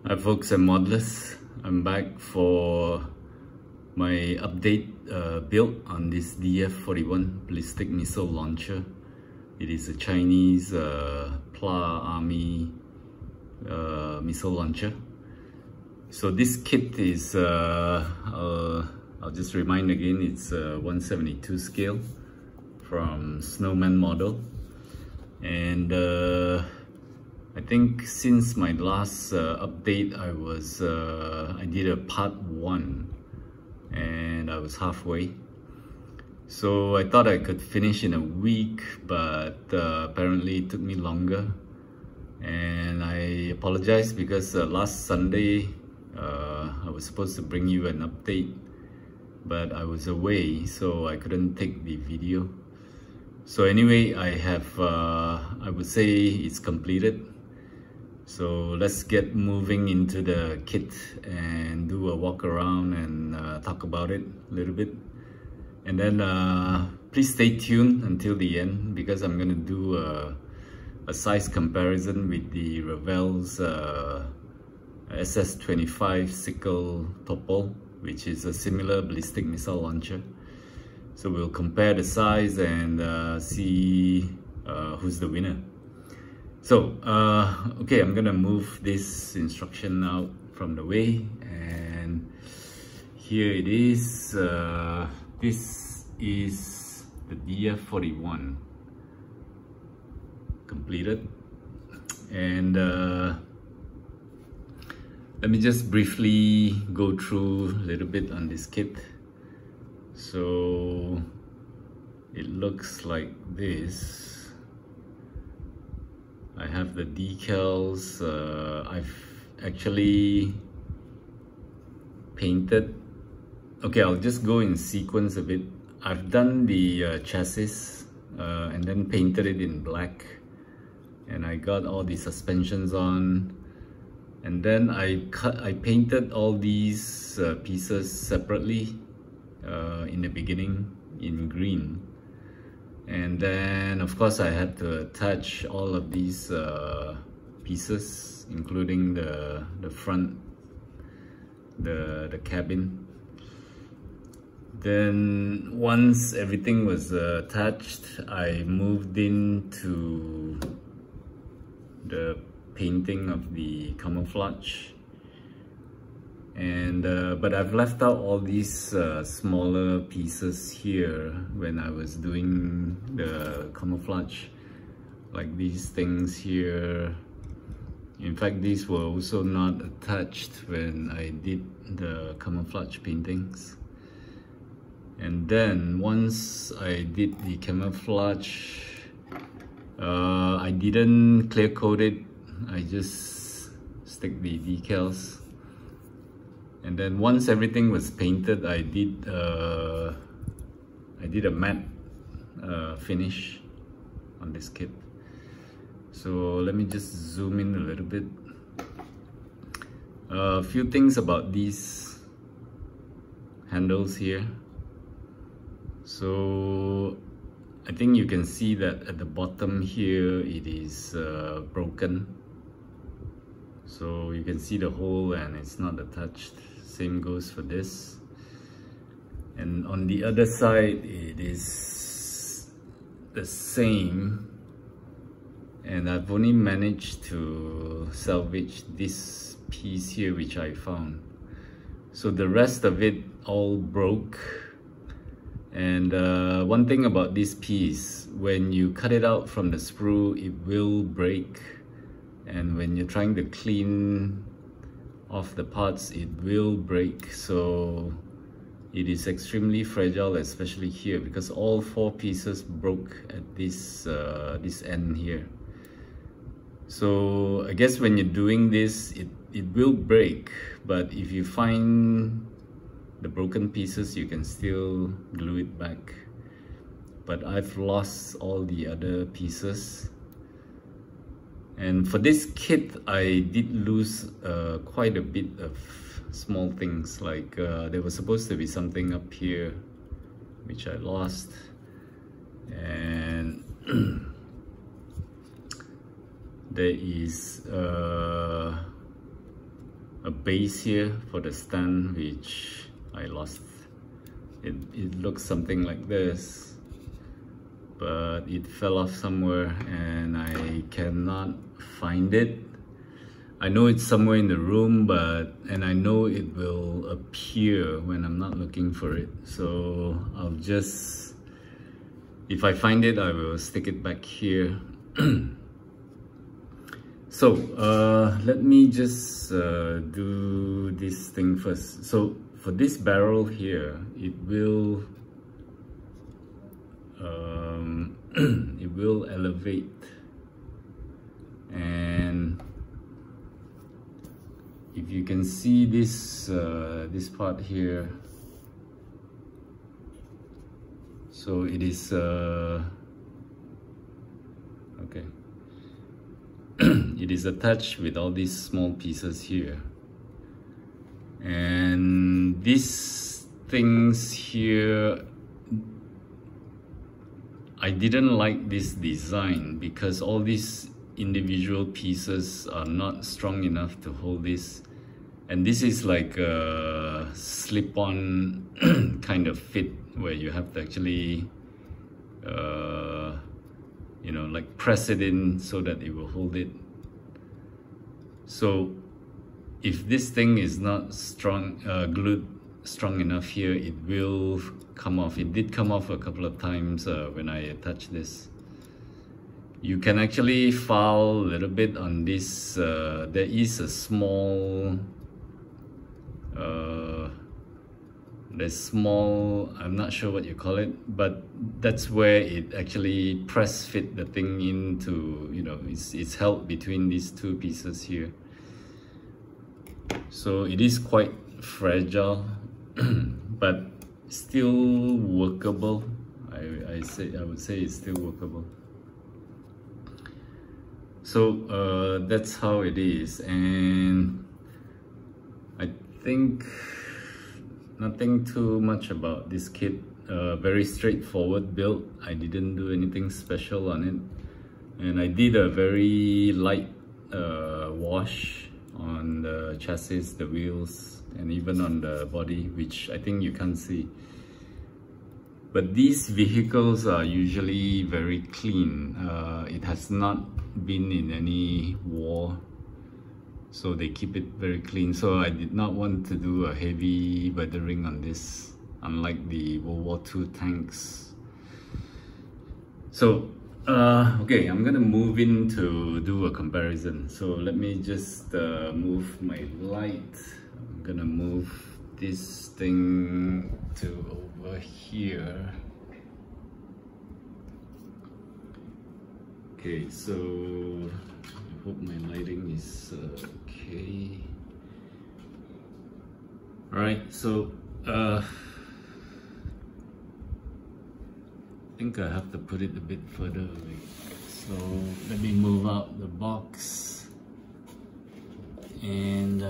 Hi folks, I'm Modless. I'm back for my update build on this DF-41 Ballistic missile launcher. It is a Chinese PLA Army missile launcher. So this kit is, I'll just remind again, it's a 1/72 scale from Snowman model. And I think since my last update, I did a part 1 and I was halfway. So I thought I could finish in a week, but apparently it took me longer. And I apologize because last Sunday I was supposed to bring you an update, but I was away, so I couldn't take the video. So anyway, I would say it's completed. So let's get moving into the kit and do a walk around and talk about it a little bit. And then please stay tuned until the end, because I'm gonna do a size comparison with the Revell's SS-25 Sickle Topol, which is a similar ballistic missile launcher. So we'll compare the size and see who's the winner. So, okay, I'm gonna move this instruction out from the way, and here it is. This is the DF-41 completed, and let me just briefly go through a little bit on this kit. So it looks like this. I have the decals. I've actually painted. Okay, I'll just go in sequence a bit. I've done the chassis and then painted it in black, and I got all the suspensions on, and then I painted all these pieces separately in the beginning in green. And then of course I had to attach all of these pieces, including the front, the cabin. Then once everything was attached, I moved into the painting of the camouflage. And but I've left out all these smaller pieces here when I was doing the camouflage, like these things here. In fact, these were also not attached when I did the camouflage paintings. And then once I did the camouflage, I didn't clear coat it. I just stick the decals. And then once everything was painted, I did a matte finish on this kit. So let me just zoom in a little bit. A few things about these handles here. So I think you can see that at the bottom here it is broken. So you can see the hole and it's not attached. Same goes for this. And on the other side it is the same, and I've only managed to salvage this piece here which I found. So the rest of it all broke. And one thing about this piece, when you cut it out from the sprue, it will break, and when you're trying to clean off the parts, it will break. So it is extremely fragile, especially here, because all 4 pieces broke at this this end here. So I guess when you're doing this, it will break, but if you find the broken pieces, you can still glue it back. But I've lost all the other pieces. And for this kit, I did lose quite a bit of small things, like there was supposed to be something up here which I lost, and there is a base here for the stand, which I lost. It looks something like this, but it fell off somewhere and I cannot find it. I know it's somewhere in the room, and I know it will appear when I'm not looking for it. So I'll just, if I find it, I will stick it back here. So let me just do this thing first. So for this barrel here, it will it will elevate, and if you can see this this part here, so it is okay. It is attached with all these small pieces here, and these things here, I didn't like this design because all these individual pieces are not strong enough to hold this, and this is like a slip-on kind of fit where you have to actually you know, like press it in so that it will hold it. So if this thing is not strong, glued strong enough here, it will come off. It did come off a couple of times when I attached this. You can actually file a little bit on this. There is a small I'm not sure what you call it, but that's where it actually press fit the thing into, you know, it's held between these two pieces here. So it is quite fragile, but still workable. I would say it's still workable. So that's how it is, and I think nothing too much about this kit. Very straightforward build. I didn't do anything special on it, and I did a very light wash on the chassis, the wheels, and even on the body, which I think you can't see. But these vehicles are usually very clean. It has not been in any war, so they keep it very clean. So I did not want to do a heavy weathering on this, unlike the World War II tanks. So okay, I'm gonna move in to do a comparison. So let me just move my light. I'm gonna move this thing to over here. Okay, so I hope my lighting is okay. Alright, so I think I have to put it a bit further away. So let me move out the box, and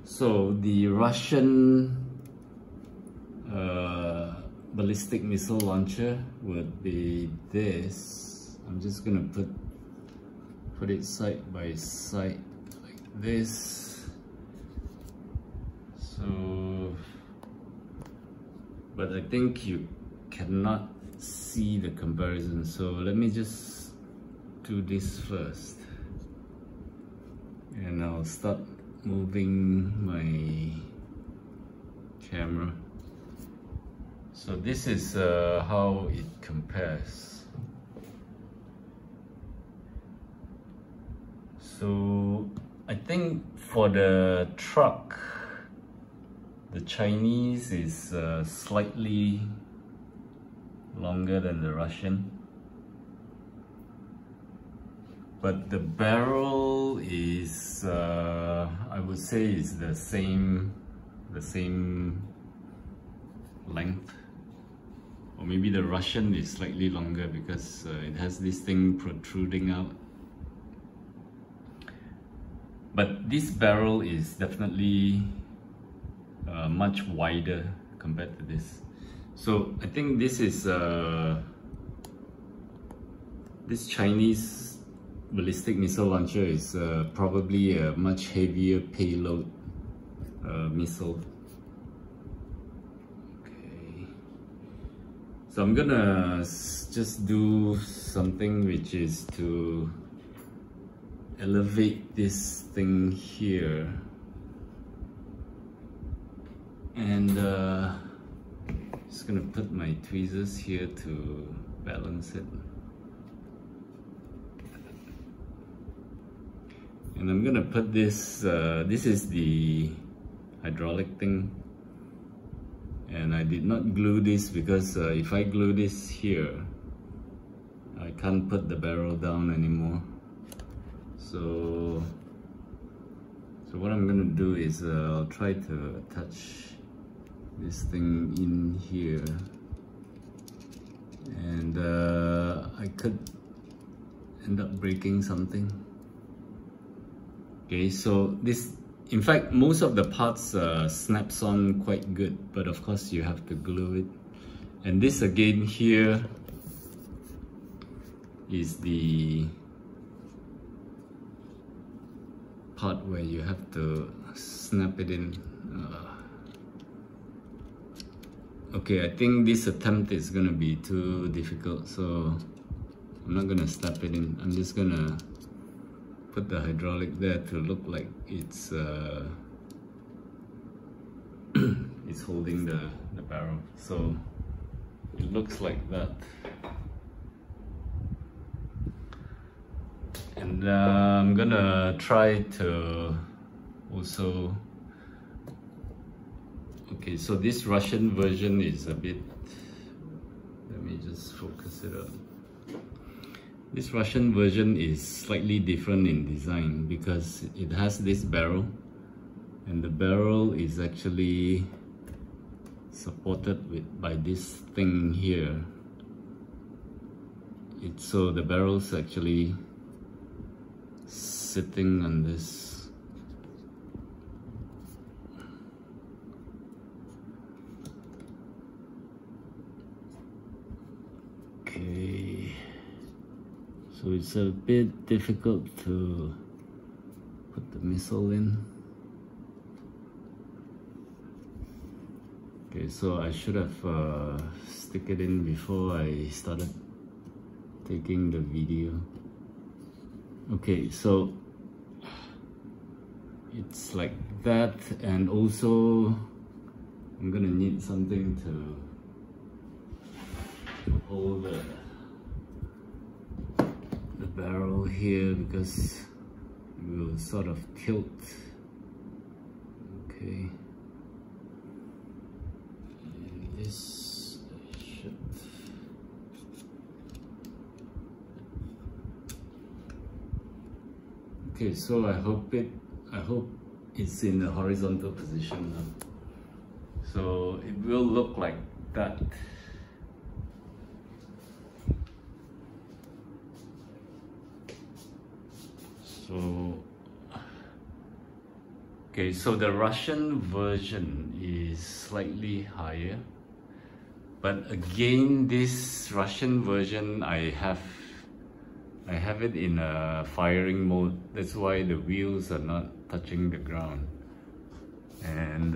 so the Russian ballistic missile launcher would be this. I'm just gonna put it side by side like this. So, but I think you cannot see the comparison, so let me just do this first, and I'll start moving my camera. So this is how it compares. So I think for the truck, the Chinese is slightly longer than the Russian, but the barrel is I would say it's the same length, or maybe the Russian is slightly longer because it has this thing protruding out. But this barrel is definitely much wider compared to this. So I think this is this Chinese ballistic missile launcher is probably a much heavier payload missile. Okay, so I'm gonna just do something which is to elevate this thing here, and just gonna put my tweezers here to balance it. And I'm gonna put this, this is the hydraulic thing, and I did not glue this because if I glue this here, I can't put the barrel down anymore. So what I'm gonna do is I'll try to attach this thing in here, and I could end up breaking something. Okay, so this, in fact, most of the parts snaps on quite good, but of course you have to glue it. And this again here is the part where you have to snap it in. Okay, I think this attempt is gonna be too difficult, so I'm not gonna snap it in. I'm just gonna put the hydraulic there to look like it's it's holding the barrel. So it looks like that. And I'm gonna try to also, okay, so this Russian version is a bit, let me just focus it up. This Russian version is slightly different in design because it has this barrel, and the barrel is actually supported by this thing here. So the barrel's actually sitting on this. Okay. So it's a bit difficult to put the missile in. Okay, so I should have stick it in before I started taking the video. Okay, so it's like that, and also I'm gonna need something to hold the barrel here because it will sort of tilt. Okay, and this should, okay, so I hope it's in the horizontal position now. So it will look like that. So, okay, so the Russian version is slightly higher, but again, this Russian version I have it in a firing mode. That's why the wheels are not touching the ground, and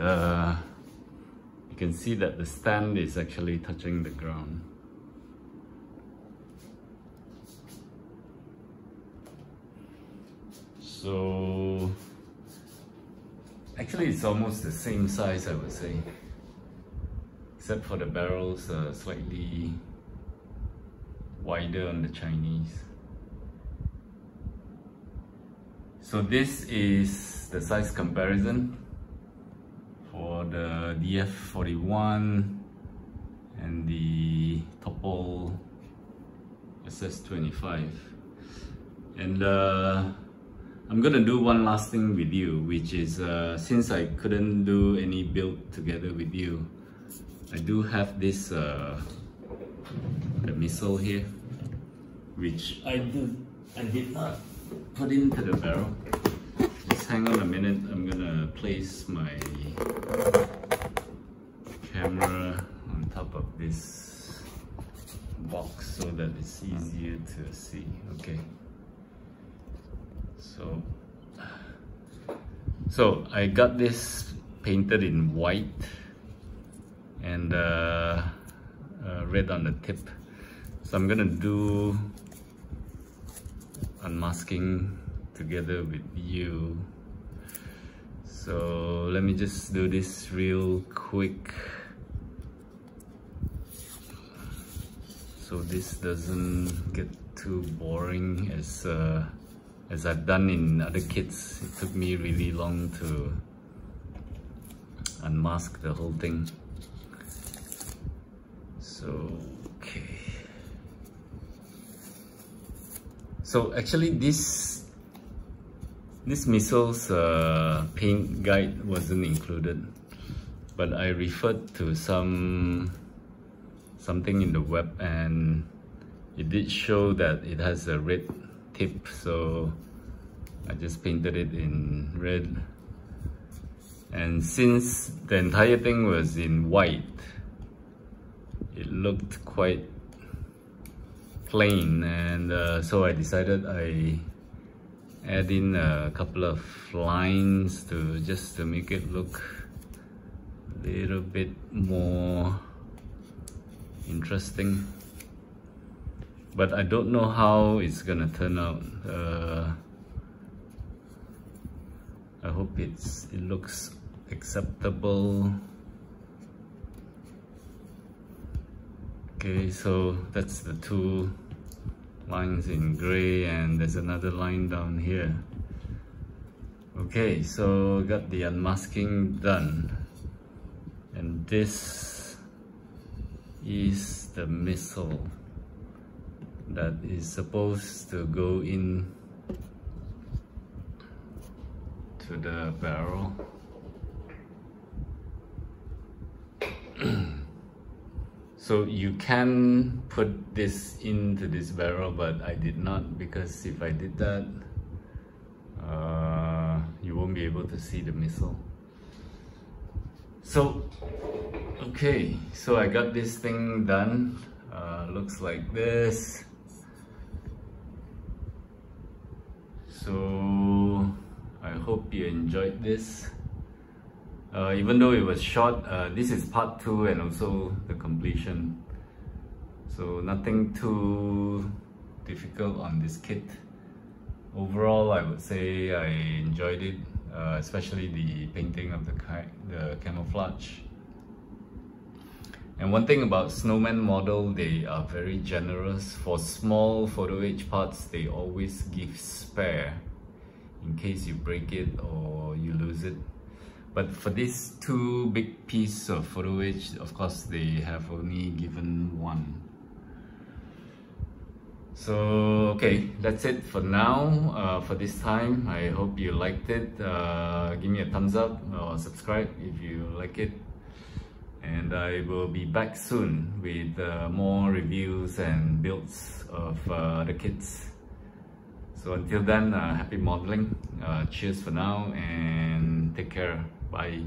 you can see that the stand is actually touching the ground. So actually it's almost the same size, I would say, except for the barrels slightly wider on the Chinese. So this is the size comparison for the DF-41 and the Topol SS-25. And I'm gonna do one last thing with you, which is since I couldn't do any build together with you, I do have this the missile here, which I did not put into the barrel. Just hang on a minute. I'm gonna place my camera on top of this box so that it's easier to see. Okay. So I got this painted in white and red on the tip. So I'm gonna do unmasking together with you. So let me just do this real quick so this doesn't get too boring as I've done in other kits. It took me really long to unmask the whole thing. So okay. So actually this missile's paint guide wasn't included, but I referred to something in the web and it did show that it has a red tip, so I just painted it in red. And since the entire thing was in white, it looked quite plain, and so I decided I add in a couple of lines just to make it look a little bit more interesting. But I don't know how it's gonna turn out. I hope it looks acceptable. Okay, so that's the two lines in gray, and there's another line down here. Okay, so got the unmasking done, and this is the missile that is supposed to go in to the barrel. So you can put this into this barrel, but I did not, because if I did that, you won't be able to see the missile. So, okay, so I got this thing done. Looks like this. So, I hope you enjoyed this. Even though it was short, this is part 2 and also the completion. So nothing too difficult on this kit. Overall, I would say I enjoyed it, especially the painting of the camouflage. And one thing about Snowman model, they are very generous. For small photo etch parts, they always give spare in case you break it or you lose it. But for these two big pieces of photo etch, of course, they have only given one. So, okay, that's it for now, for this time. I hope you liked it. Give me a thumbs up or subscribe if you like it. And I will be back soon with more reviews and builds of the kits. So until then, happy modeling. Cheers for now and take care. Bye.